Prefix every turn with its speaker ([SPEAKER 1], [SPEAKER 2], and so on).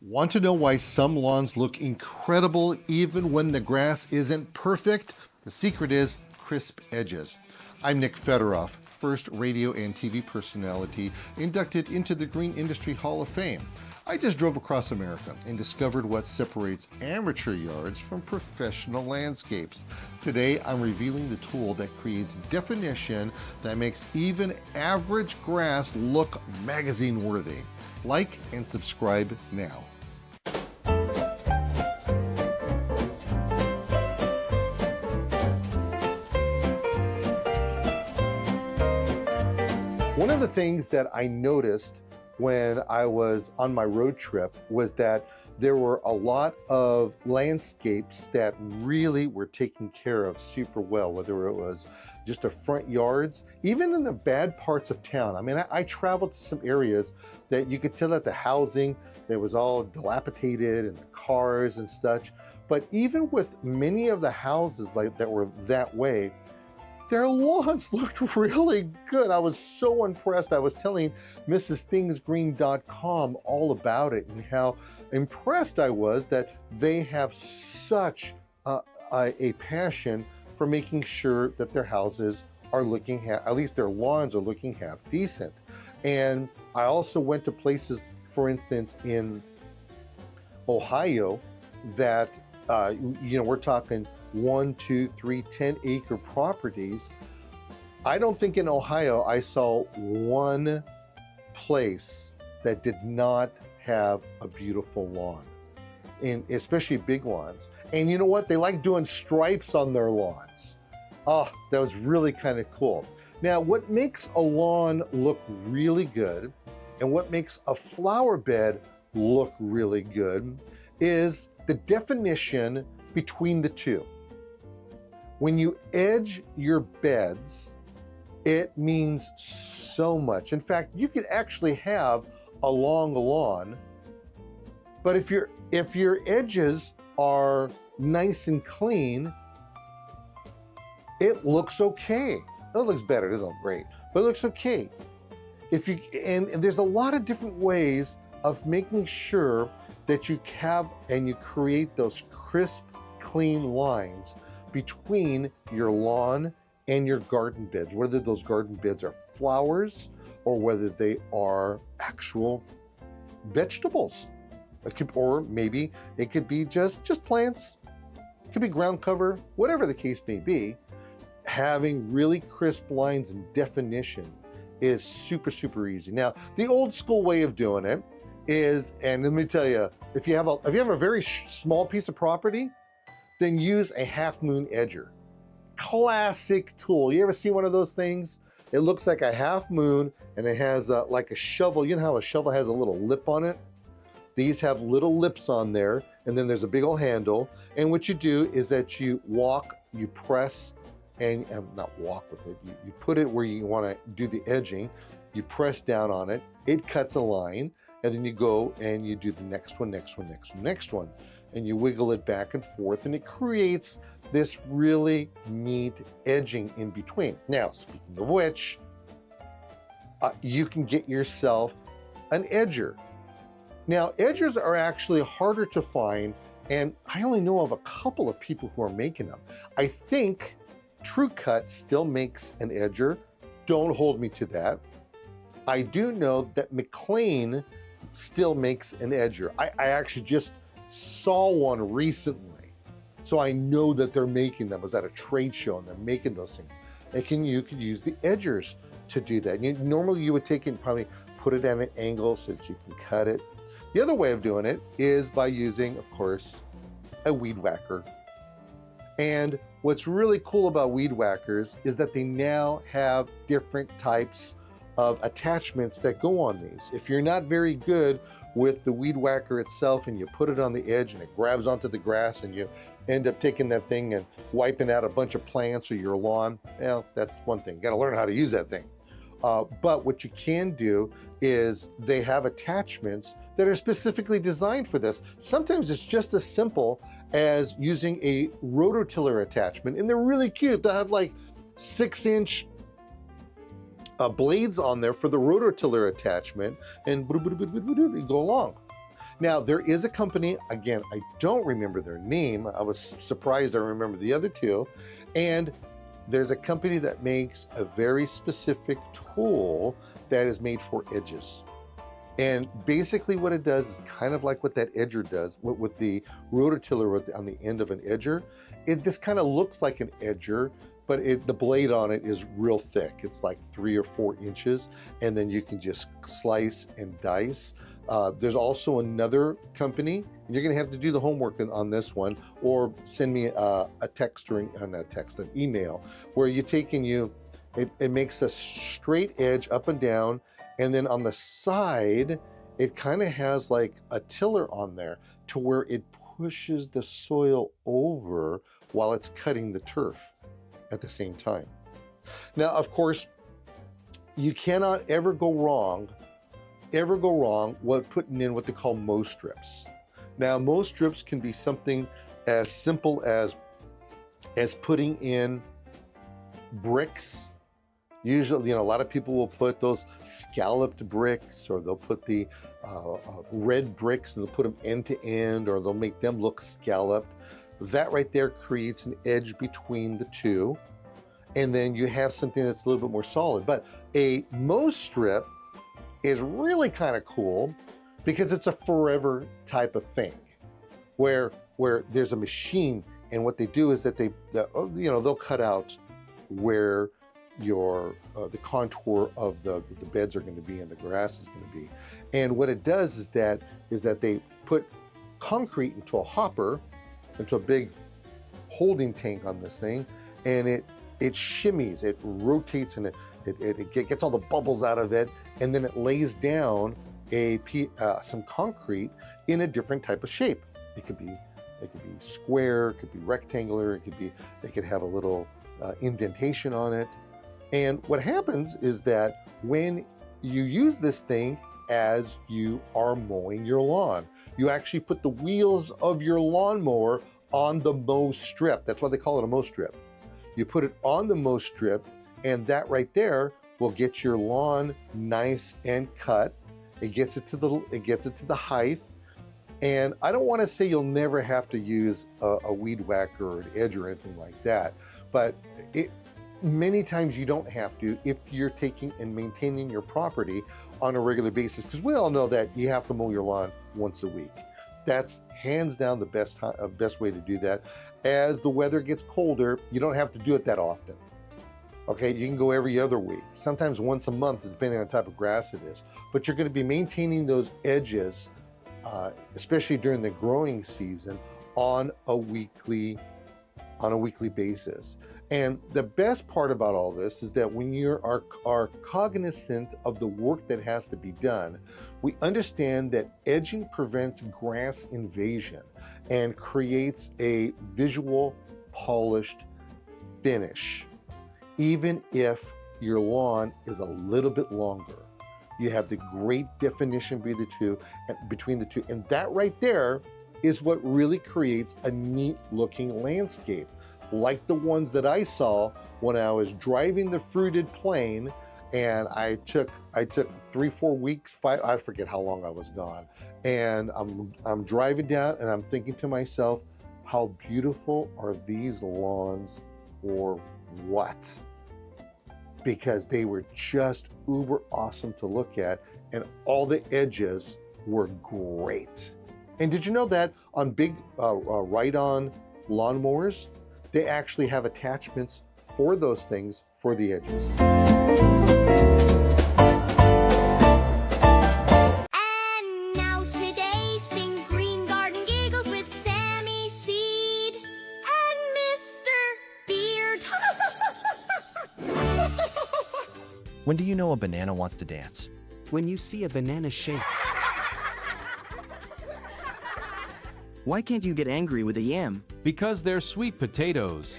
[SPEAKER 1] Want to know why some lawns look incredible even when the grass isn't perfect? The secret is crisp edges. I'm Nick Federoff, first radio and TV personality inducted into the Green Industry Hall of Fame. I just drove across America and discovered what separates amateur yards from professional landscapes. Today, I'm revealing the tool that creates definition that makes even average grass look magazine-worthy. Like and subscribe now. One of the things that I noticed when I was on my road trip was that there were a lot of landscapes that really were taken care of super well, whether it was just the front yards, even in the bad parts of town. I mean, I traveled to some areas that you could tell that the housing, that was all dilapidated and the cars and such. But even with many of the houses that were that way, their lawns looked really good. I was so impressed. I was telling MrsThingsGreen.com all about it and how impressed I was that they have such a passion for making sure that their houses are looking, at least their lawns are looking half decent. And I also went to places, for instance, in Ohio that, we're talking 1, 2, 3, 10-acre properties. I don't think in Ohio I saw one place that did not have a beautiful lawn, and especially big lawns. And you know what? They like doing stripes on their lawns. Oh, that was really kind of cool. Now, what makes a lawn look really good and what makes a flower bed look really good is the definition between the two. When you edge your beds, it means so much. In fact, you could actually have a long lawn, but if your edges are nice and clean, it looks okay. It looks better, it doesn't look great, but it looks okay. And there's a lot of different ways of making sure that you have and you create those crisp, clean lines between your lawn and your garden beds, whether those garden beds are flowers or whether they are actual vegetables. Or maybe it could be just plants. It could be ground cover, whatever the case may be. Having really crisp lines and definition is super, super easy. Now, the old school way of doing it is, and let me tell you, if you have a very small piece of property, then use a half moon edger. Classic tool. You ever see one of those things? It looks like a half moon and it has like a shovel. You know how a shovel has a little lip on it? These have little lips on there, and then there's a big old handle. And what you do is that you press, and not walk with it, you put it where you want to do the edging, you press down on it, it cuts a line, and then you go and you do the next one, next one, next one, next one. And you wiggle it back and forth, and it creates this really neat edging in between. Now, speaking of which, you can get yourself an edger. Now, edgers are actually harder to find, and I only know of a couple of people who are making them. I think True Cut still makes an edger. Don't hold me to that. I do know that McLean still makes an edger. I actually just saw one recently, so I know that they're making them. I was at a trade show and they're making those things. You could use the edgers to do that. Normally you would take it and probably put it at an angle so that you can cut it. The other way of doing it is by using, of course, a weed whacker. And what's really cool about weed whackers is that they now have different types of attachments that go on these. If you're not very good with the weed whacker itself and you put it on the edge and it grabs onto the grass and you end up taking that thing and wiping out a bunch of plants or your lawn, well, that's one thing. You gotta learn how to use that thing. But what you can do is they have attachments that are specifically designed for this. Sometimes it's just as simple as using a rototiller attachment, and they're really cute. They have like 6-inch blades on there for the rototiller attachment, and you go along. Now, there is a company, again, I don't remember their name. I was surprised I remember the other two. And there's a company that makes a very specific tool that is made for edges. And basically what it does is kind of like what that edger does with the rototiller on the end of an edger. This kind of looks like an edger, but the blade on it is real thick. It's like 3 or 4 inches, and then you can just slice and dice. There's also another company, and you're gonna have to do the homework on this one, or send me a text or an email, where you take and it makes a straight edge up and down, and then on the side, it kind of has like a tiller on there to where it pushes the soil over while it's cutting the turf at the same time. Now, of course, you cannot ever go wrong with putting in what they call mow strips. Now, mow strips can be something as simple as putting in bricks. Usually, a lot of people will put those scalloped bricks, or they'll put the red bricks and they'll put them end to end, or they'll make them look scalloped. That right there creates an edge between the two. And then you have something that's a little bit more solid. But a mow strip is really kind of cool because it's a forever type of thing, where there's a machine, and what they do is that they'll cut out where the contour of the beds are going to be and the grass is going to be. And what it does is that they put concrete into a hopper, into a big holding tank on this thing, and it shimmies, it rotates, and it gets all the bubbles out of it, and then it lays down some concrete in a different type of shape. It could be square, it could be rectangular, it could have a little indentation on it. And what happens is that when you use this thing as you are mowing your lawn, you actually put the wheels of your lawnmower on the mow strip. That's why they call it a mow strip. You put it on the mow strip, and that right there will get your lawn nice and cut. It gets it to the height. And I don't want to say you'll never have to use a weed whacker or an edge or anything like that, but many times you don't have to if you're taking and maintaining your property on a regular basis, because we all know that you have to mow your lawn once a week. That's hands down the best way to do that. As the weather gets colder, you don't have to do it that often. Okay, you can go every other week, sometimes once a month, depending on the type of grass it is. But you're going to be maintaining those edges, especially during the growing season, on a weekly basis. And the best part about all this is that when you are cognizant of the work that has to be done, we understand that edging prevents grass invasion and creates a visual, polished finish. Even if your lawn is a little bit longer, you have the great definition between the two. And that right there is what really creates a neat looking landscape, like the ones that I saw when I was driving the fruited plain. And I took 3-4 weeks, I forget how long I was gone. And I'm driving down and I'm thinking to myself, how beautiful are these lawns, or what? Because they were just uber awesome to look at, and all the edges were great. And did you know that on big ride-on lawnmowers, they actually have attachments for those things for the edges.
[SPEAKER 2] And now today's things, Green Garden Giggles with Sammy Seed and Mr. Beard.
[SPEAKER 3] When do you know a banana wants to dance?
[SPEAKER 4] When you see a banana shake. Why can't you get angry with a yam?
[SPEAKER 5] Because they're sweet potatoes.